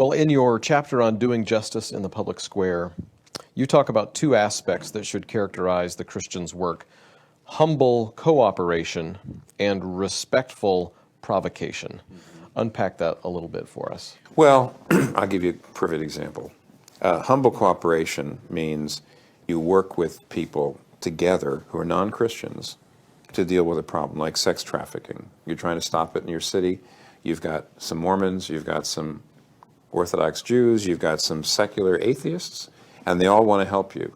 Well, in your chapter on doing justice in the public square, you talk about two aspects that should characterize the Christian's work: humble cooperation and respectful provocation. Unpack that a little bit for us. Well, I'll give you a perfect example. Humble cooperation means you work with people together who are non-Christians to deal with a problem like sex trafficking. You're trying to stop it in your city. You've got some Mormons, you've got some Orthodox Jews, you've got some secular atheists, and they all want to help you.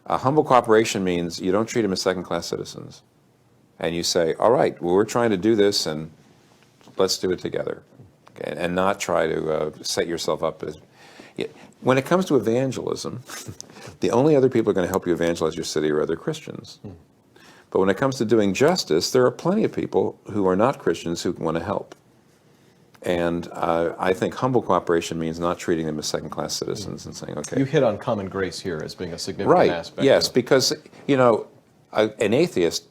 Humble cooperation means you don't treat them as second-class citizens. And you say, all right, well, we're trying to do this, and let's do it together. Okay? And not try to set yourself up as... When it comes to evangelism, the only other people who are going to help you evangelize your city are other Christians. But when it comes to doing justice, there are plenty of people who are not Christians who want to help. And I think humble cooperation means not treating them as second-class citizens and saying, okay. You hit on common grace here as being a significant aspect. Yes, because, an atheist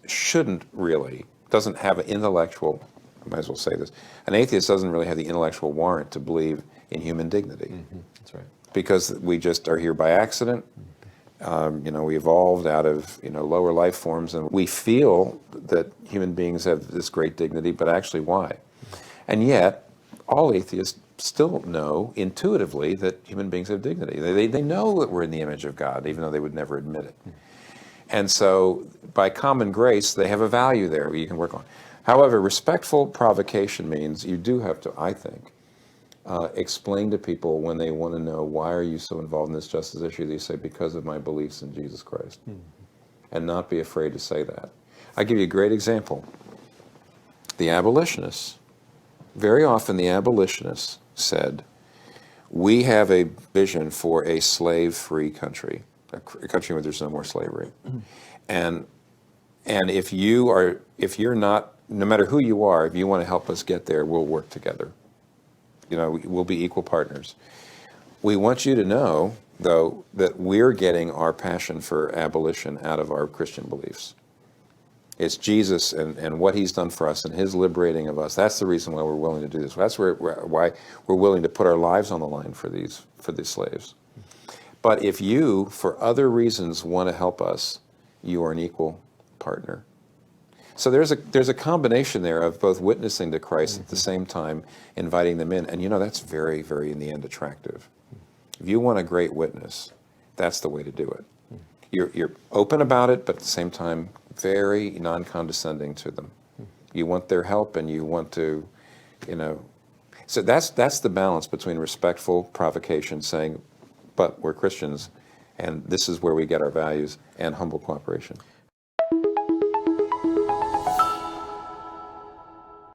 doesn't have an intellectual, I might as well say this, an atheist doesn't really have the intellectual warrant to believe in human dignity. That's right. Because we just are here by accident. We evolved out of, lower life forms, and we feel that human beings have this great dignity, but actually why? And yet, all atheists still know intuitively that human beings have dignity. They know that we're in the image of God, even though they would never admit it. And so, by common grace, they have a value there you can work on. However, respectful provocation means you do have to, I think, explain to people when they want to know, why are you so involved in this justice issue? They say, because of my beliefs in Jesus Christ. And not be afraid to say that. I'll give you a great example. The abolitionists. Very often the abolitionists said, we have a vision for a slave-free country, a country where there's no more slavery. And if you're not, no matter who you are, if you want to help us get there, we'll work together. We'll be equal partners. We want you to know, though, that we're getting our passion for abolition out of our Christian beliefs. It's Jesus and what he's done for us and his liberating of us. That's the reason why we're willing to do this. That's why we're willing to put our lives on the line for these slaves. But if you, for other reasons, want to help us, you are an equal partner. So there's a combination there of both witnessing to Christ at the same time inviting them in. And that's very, very, in the end, attractive. If you want a great witness, that's the way to do it. You're open about it, but at the same time, very non-condescending to them. You want their help, and you want to, So that's the balance between respectful provocation, saying, but we're Christians, and this is where we get our values, and humble cooperation.